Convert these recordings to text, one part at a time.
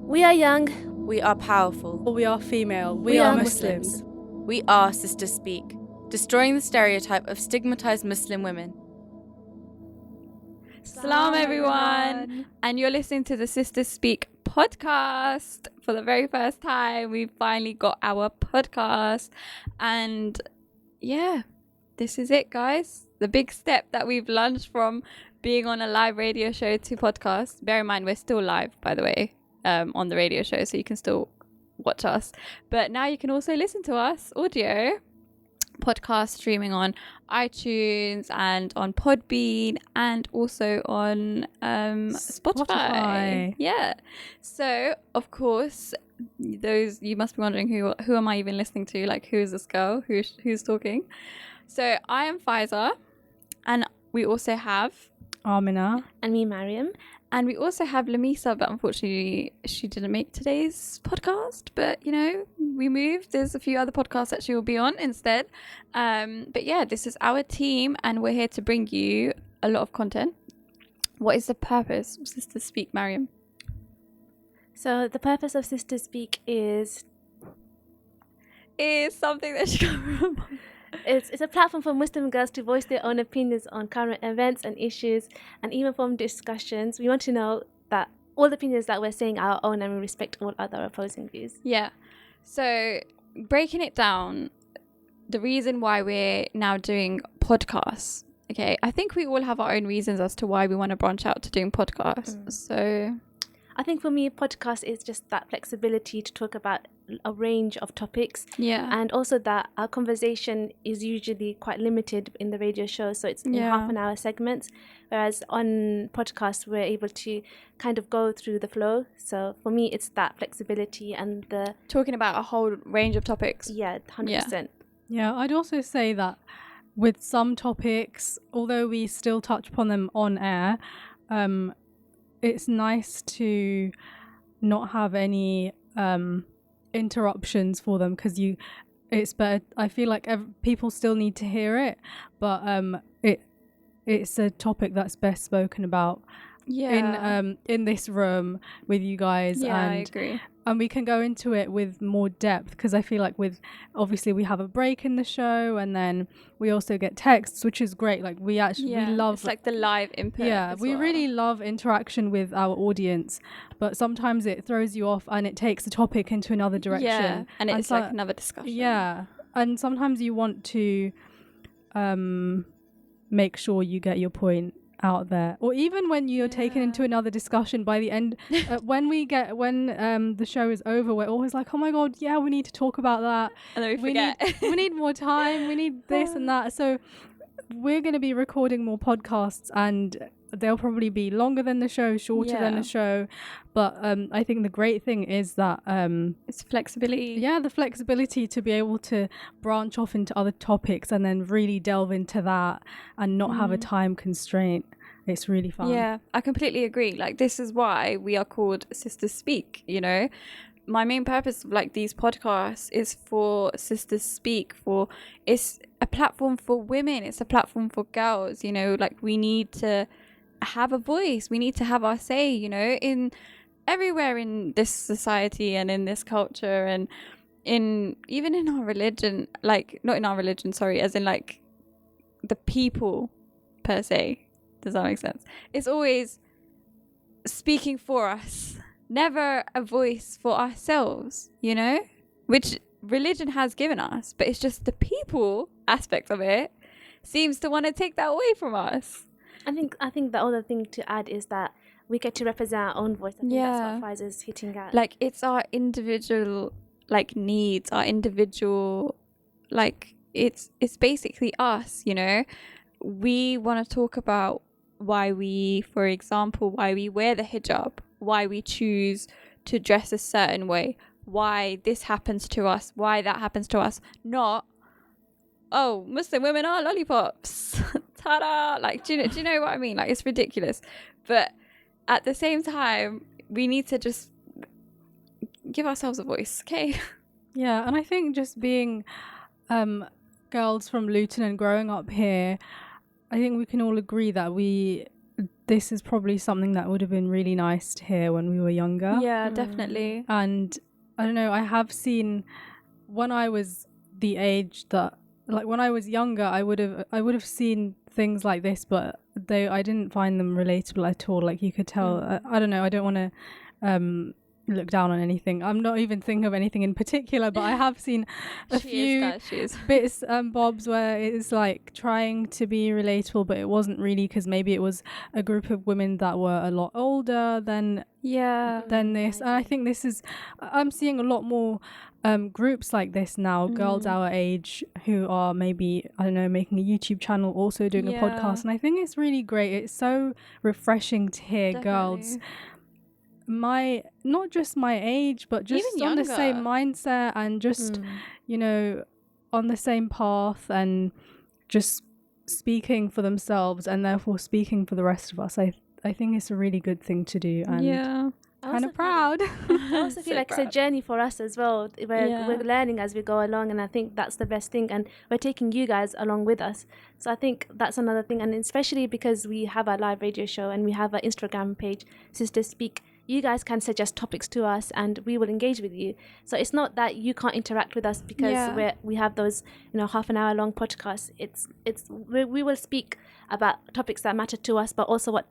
We are young. We are powerful. We are female. We are Muslims. We are Sisters Speak, destroying the stereotype of stigmatized Muslim women. Salam everyone, and you're listening to the Sisters Speak podcast. For the very first time, we finally got our podcast, and yeah, this is it, guys. The big step that we've launched from being on a live radio show to podcast. Bear in mind, we're still live, by the way, on the radio show, so you can still watch us, but now you can also listen to us audio podcast streaming on iTunes and on Podbean and also on Spotify. Yeah. So of course, those you must be wondering who am I even listening to? Like, who is this girl? Who's talking? So I am Faiza, and we also have Amina. And me, Mariam. And we also have Lamisa, but unfortunately she didn't make today's podcast. But, you know, we moved. There's a few other podcasts that she will be on instead. But yeah, this is our team, and we're here to bring you a lot of content. What is the purpose of Sisters Speak, Mariam? So the purpose of Sisters Speak is something that she can't remember. It's a platform for Muslim girls to voice their own opinions on current events and issues, and even from discussions. We want to know that all the opinions that we're saying are our own, and we respect all other opposing views. Yeah. So breaking it down, the reason why we're now doing podcasts, okay, I think we all have our own reasons as to why we want to branch out to doing podcasts. So I think for me, podcast is just that flexibility to talk about a range of topics. Yeah. And also that our conversation is usually quite limited in the radio show. So it's in half an hour segments. Whereas on podcasts, we're able to kind of go through the flow. So for me, it's that flexibility and the talking about a whole range of topics. Yeah, 100%. Yeah, I'd also say that with some topics, although we still touch upon them on air, it's nice to not have any interruptions for them, because it's better. I feel like people still need to hear it, but it's a topic that's best spoken about in this room with you guys. Yeah, and I agree. And we can go into it with more depth, because I feel like obviously we have a break in the show, and then we also get texts, which is great. Like we love, it's like the live input. Yeah, we really love interaction with our audience, but sometimes it throws you off and it takes the topic into another direction. Yeah, and it's like another discussion. Yeah, and sometimes you want to make sure you get your point out there, or even when you're taken into another discussion, by the end when the show is over, we're always like, oh my god, yeah, we need to talk about that, and then we forget. we need more time, we need this and that. So we're going to be recording more podcasts, and they'll probably be longer than the show, shorter than the show, but I think the great thing is that it's flexibility. Yeah, the flexibility to be able to branch off into other topics and then really delve into that and not have a time constraint. It's really fun. Yeah, I completely agree. Like, this is why we are called Sisters Speak, you know. My main purpose of like these podcasts is for Sisters Speak, it's a platform for women, it's a platform for girls, you know. Like, we need to have a voice, we need to have our say, you know, in everywhere in this society and in this culture, and even in our religion, like not in our religion, sorry, as in like the people per se. Does that make sense? It's always speaking for us, never a voice for ourselves, you know, which religion has given us, but it's just the people aspect of it seems to want to take that away from us. I think the other thing to add is that we get to represent our own voice. I think that's what Pfizer's hitting at. Like, it's our individual like needs, our individual, like it's basically us, you know. We want to talk about why we wear the hijab, why we choose to dress a certain way, why this happens to us, why that happens to us. Not, oh, Muslim women are lollipops. Ta-da! Like, do you know what I mean? Like, it's ridiculous. But at the same time, we need to just give ourselves a voice, okay? Yeah, and I think just being girls from Luton and growing up here, I think we can all agree that we this is probably something that would have been really nice to hear when we were younger. Yeah, definitely. And I don't know, I have seen, when I was the age that, like when I was younger, I would have seen things like this, but I didn't find them relatable at all. Like you could tell, I don't know, I don't want to look down on anything. I'm not even thinking of anything in particular, but I have seen a few bits bobs where it's like trying to be relatable, but it wasn't really, because maybe it was a group of women that were a lot older than this. And I think I'm seeing a lot more groups like this now, girls our age who are maybe, I don't know, making a YouTube channel, also doing a podcast, and I think it's really great. It's so refreshing to hear girls not just my age, but just even on younger. the same mindset and just you know, on the same path, and just speaking for themselves and therefore speaking for the rest of us. I think it's a really good thing to do, and kind of proud. I also feel like it's a journey for us as well. We're learning as we go along, and I think that's the best thing, and we're taking you guys along with us. So I think that's another thing, and especially because we have our live radio show and we have our Instagram page, Sisters Speak, you guys can suggest topics to us and we will engage with you. So it's not that you can't interact with us because we have those, half an hour long podcasts. We will speak about topics that matter to us, but also what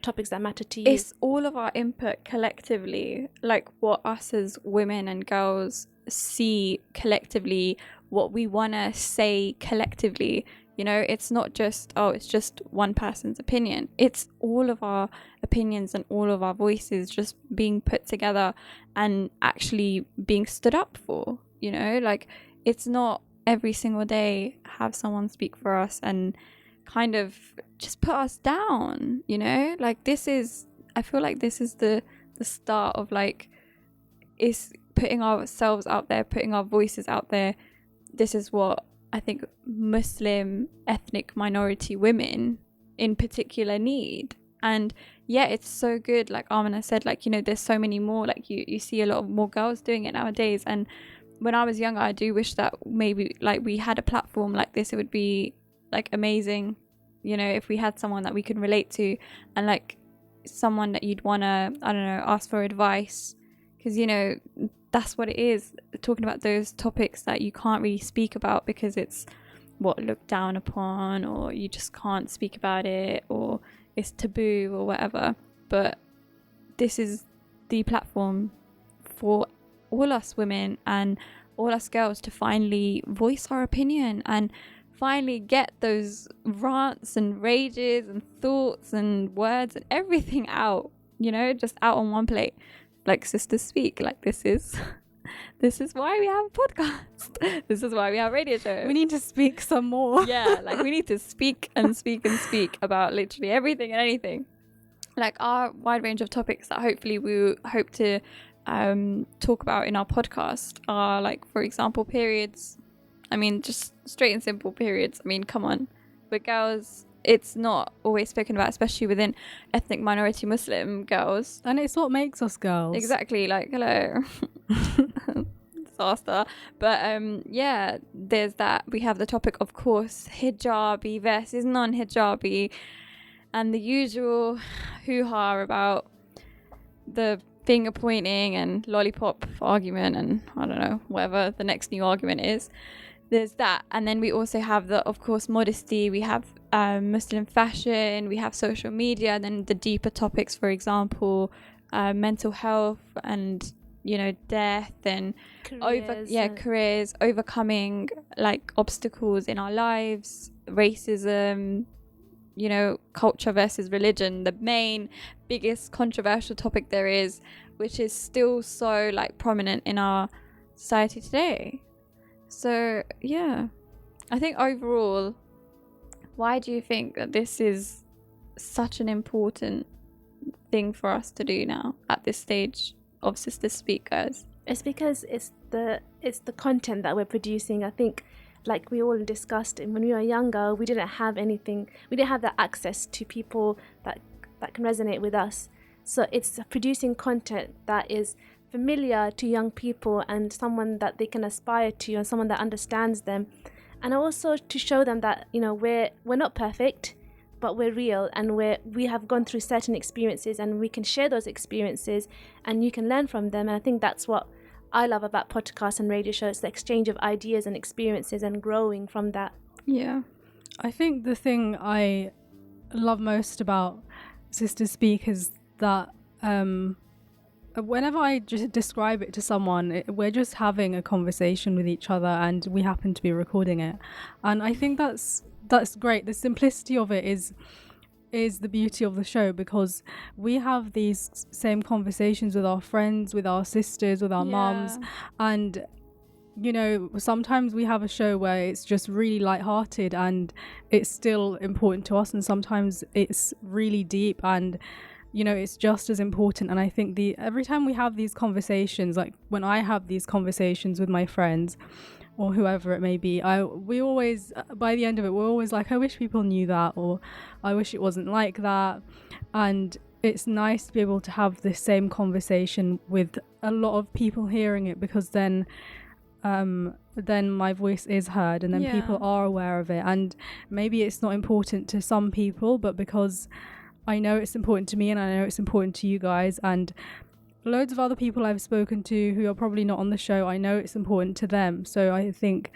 topics that matter to you. It's all of our input collectively, like what us as women and girls see collectively, what we want to say collectively. It's not just, it's just one person's opinion. It's all of our opinions and all of our voices just being put together and actually being stood up for, like it's not every single day have someone speak for us and kind of just put us down, like I feel like this is the start of like, is putting ourselves out there, putting our voices out there. This is what I think Muslim ethnic minority women in particular need. And it's so good, like Amina said, like, there's so many more, like you see a lot more girls doing it nowadays. And when I was younger, I do wish that maybe like we had a platform like this. It would be like amazing, if we had someone that we could relate to, and like someone that you'd want to, I don't know, ask for advice, because that's what it is, talking about those topics that you can't really speak about because it's looked down upon, or you just can't speak about it, or it's taboo or whatever. But this is the platform for all us women and all us girls to finally voice our opinion and finally get those rants and rages and thoughts and words and everything out, just out on one plate. Like Sisters Speak, like this is why we have a podcast. This is why we have a radio show. We need to speak some more. Like we need to speak and speak and speak about literally everything and anything. Like our wide range of topics that hopefully we hope to talk about in our podcast are, like, for example, periods. I mean, just straight and simple periods. I mean, come on. But girls, it's not always spoken about, especially within ethnic minority Muslim girls. And it's what makes us girls. Exactly, like, hello. Disaster. But there's that. We have the topic, of course, hijabi versus non-hijabi, and the usual hoo-ha about the finger pointing and lollipop argument, and I don't know, whatever the next new argument is. There's that. And then we also have of course, modesty. We have Muslim fashion. We have social media. And then the deeper topics, for example, mental health and, death and careers, overcoming like obstacles in our lives, racism, culture versus religion, the main biggest controversial topic there is, which is still so like prominent in our society today. So I think overall, why do you think that this is such an important thing for us to do now at this stage of Sisters Speak, guys? It's because it's the content that we're producing. I think, like we all discussed, when we were younger, we didn't have anything. We didn't have that access to people that can resonate with us. So it's producing content that is familiar to young people and someone that they can aspire to and someone that understands them. And also to show them that, we're not perfect, but we're real, and we have gone through certain experiences, and we can share those experiences, and you can learn from them. And I think that's what I love about podcasts and radio shows, the exchange of ideas and experiences and growing from that. Yeah. I think the thing I love most about Sisters Speak is that whenever I just describe it to someone, we're just having a conversation with each other, and we happen to be recording it. And I think that's great. The simplicity of it is the beauty of the show, because we have these same conversations with our friends, with our sisters, with our mums, and you know, sometimes we have a show where it's just really lighthearted and it's still important to us, and sometimes it's really deep and, you know, it's just as important. And I think every time we have these conversations, like when I have these conversations with my friends or whoever it may be, we always, by the end of it, we're always like, I wish people knew that, or I wish it wasn't like that. And it's nice to be able to have this same conversation with a lot of people hearing it, because then my voice is heard, and then people are aware of it. And maybe it's not important to some people, but because I know it's important to me, and I know it's important to you guys, and loads of other people I've spoken to who are probably not on the show, I know it's important to them. So I think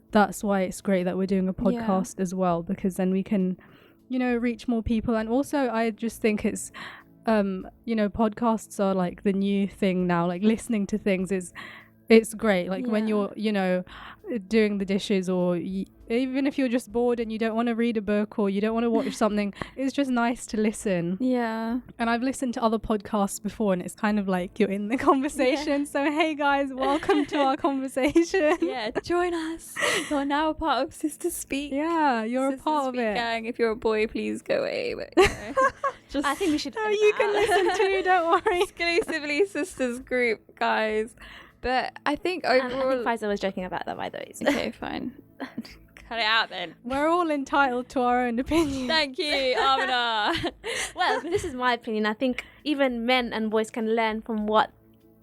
that's why it's great that we're doing a podcast as well, because then we can, you know, reach more people. And also I just think it's you know, podcasts are like the new thing now. Like listening to things it's great, like when you're, you know, doing the dishes, or even if you're just bored and you don't want to read a book or you don't want to watch something, it's just nice to listen. And I've listened to other podcasts before, and it's kind of like you're in the conversation. So hey guys, welcome to our conversation. Join us. You're now a part of Sisters Speak. You're Sisters a part of Speak it. Gang. If you're a boy, please go away. But, you know, just I think we should. You can listen too, don't worry. Exclusively sisters group, guys. But I think overall, I think Faisal was joking about that, by the way. So. Okay, fine. Cut it out then. We're all entitled to our own opinion. Thank you, Amina. Well, this is my opinion. I think even men and boys can learn from what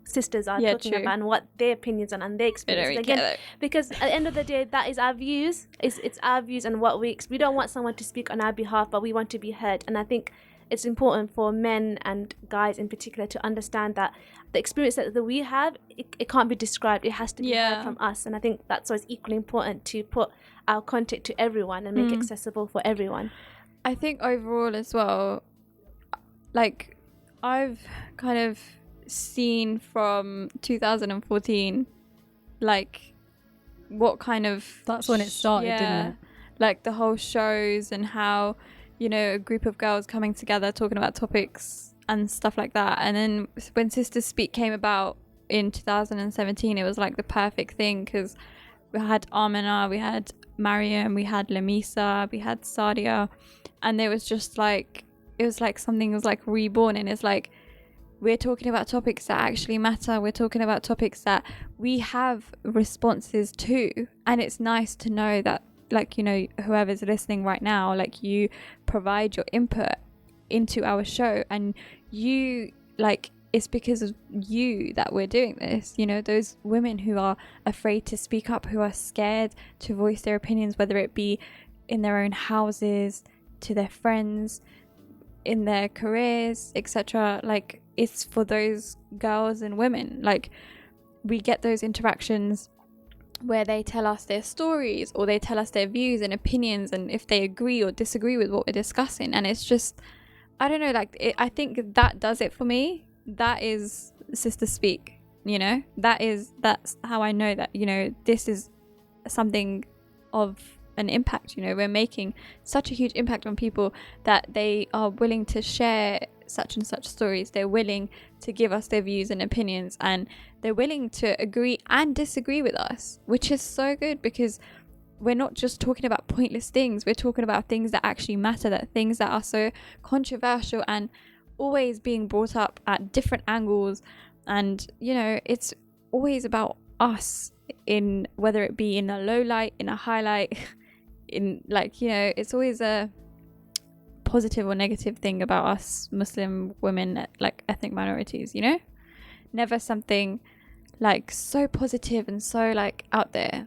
sisters are talking about, and what their opinions are and their experiences. Again, because at the end of the day, that is our views. It's our views, and what we don't want someone to speak on our behalf, but we want to be heard. And I think it's important for men and guys in particular to understand that the experience that we have, it can't be described. It has to be heard from us. And I think that's why it's equally important to put our content to everyone and make it accessible for everyone. I think overall as well, like I've kind of seen from 2014, like what kind of... That's when it started, didn't it? Like the whole shows and how, you know, a group of girls coming together talking about topics and stuff like that. And then when Sisters Speak came about in 2017, it was like the perfect thing, because we had Amina, we had Mariam, we had Lamisa, we had Sadia, and it was just like, it was like something was like reborn. And it's like, we're talking about topics that actually matter. We're talking about topics that we have responses to. And it's nice to know that, like, you know, whoever's listening right now, like, you provide your input into our show, and you, like, it's because of you that we're doing this. You know, those women who are afraid to speak up, who are scared to voice their opinions, whether it be in their own houses, to their friends, in their careers, etc. Like, it's for those girls and women. Like, we get those interactions where they tell us their stories, or they tell us their views and opinions, and if they agree or disagree with what we're discussing. And it's just, I don't know, like, I think that does it for me. That is Sister Speak, you know? That's how I know that, you know, this is something of an impact. You know, we're making such a huge impact on people that they are willing to share such and such stories. They're willing to give us their views and opinions, and they're willing to agree and disagree with us, which is so good, because we're not just talking about pointless things. We're talking about things that actually matter, that things that are so controversial and always being brought up at different angles. And, you know, it's always about us, in whether it be in a low light, in a highlight, in, like, you know, it's always a positive or negative thing about us Muslim women, like ethnic minorities, you know? Never something like so positive and so like out there.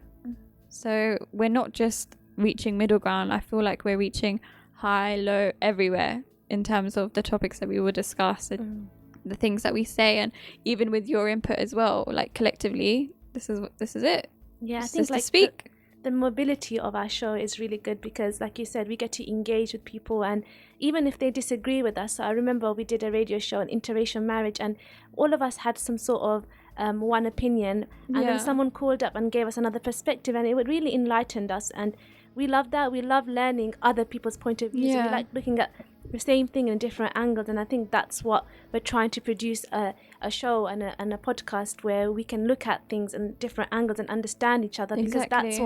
So we're not just reaching middle ground. I feel like we're reaching high, low, everywhere in terms of the topics that we will discuss and the things that we say, and even with your input as well, like collectively, this is it. Yeah, I This think is like to speak. the mobility of our show is really good because, like you said, we get to engage with people, and even if they disagree with us. So I remember we did a radio show on interracial marriage, and all of us had some sort of one opinion, and then someone called up and gave us another perspective, and it would really enlightened us, and we love that. We love learning other people's point of views. Yeah. We like looking at the same thing in different angles, and I think that's what we're trying to produce, a show and a podcast where we can look at things in different angles and understand each other, because that's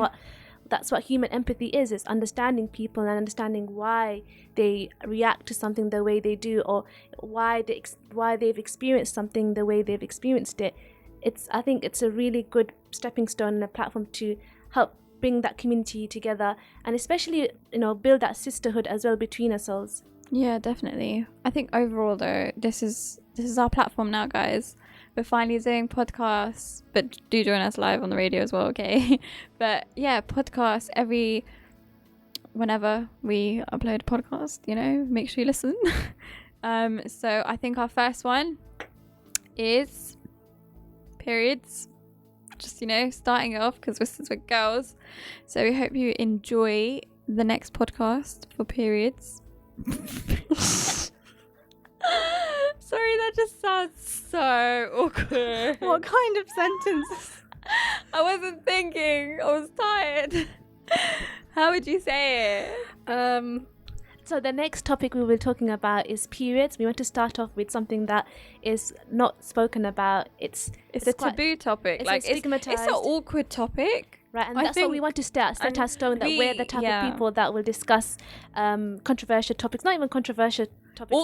what human empathy is. It's understanding people and understanding why they react to something the way they do, or why they've experienced something the way they've experienced it. I think it's a really good stepping stone and a platform to help bring that community together, and especially, build that sisterhood as well between ourselves. Yeah, definitely. I think overall though, this is our platform now, guys. We're finally doing podcasts, but do join us live on the radio as well, okay? But yeah, podcasts whenever we upload a podcast, make sure you listen. So I think our first one is periods. Just, starting off, because this is with girls. So we hope you enjoy the next podcast for periods. Sorry, that just sounds so awkward. What kind of sentence? I wasn't thinking. I was tired. How would you say it? So the next topic we will be talking about is periods. We want to start off with something that is not spoken about. It's a taboo topic. It's stigmatized. It's an awkward topic. Right, and that's what we want to set our stone, that we're the type of people that will discuss controversial topics, not even controversial topics.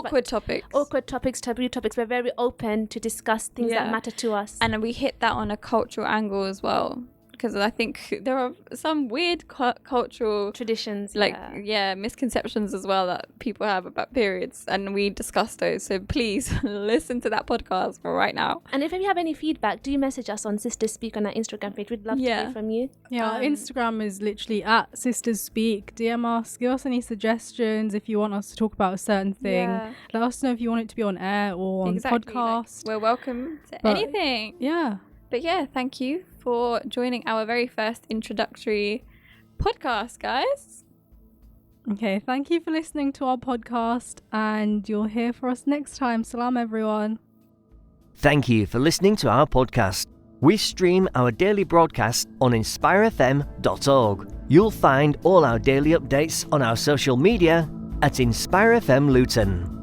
Awkward topics, taboo topics. We're very open to discuss things that matter to us. And we hit that on a cultural angle as well, because I think there are some weird cultural traditions, misconceptions as well that people have about periods, and we discuss those. So please listen to that podcast for right now. And if you have any feedback, do message us on Sisters Speak on our Instagram page. We'd love to hear from you. Yeah, our Instagram is literally at Sisters Speak. DM us, give us any suggestions if you want us to talk about a certain thing. Let us know if you want it to be on air or on podcast. We're welcome to anything. Yeah. But yeah, thank you for joining our very first introductory podcast, guys. Okay, thank you for listening to our podcast, and you'll hear for us next time. Salam, everyone. Thank you for listening to our podcast. We stream our daily broadcast on inspirefm.org. You'll find all our daily updates on our social media at InspireFM Luton.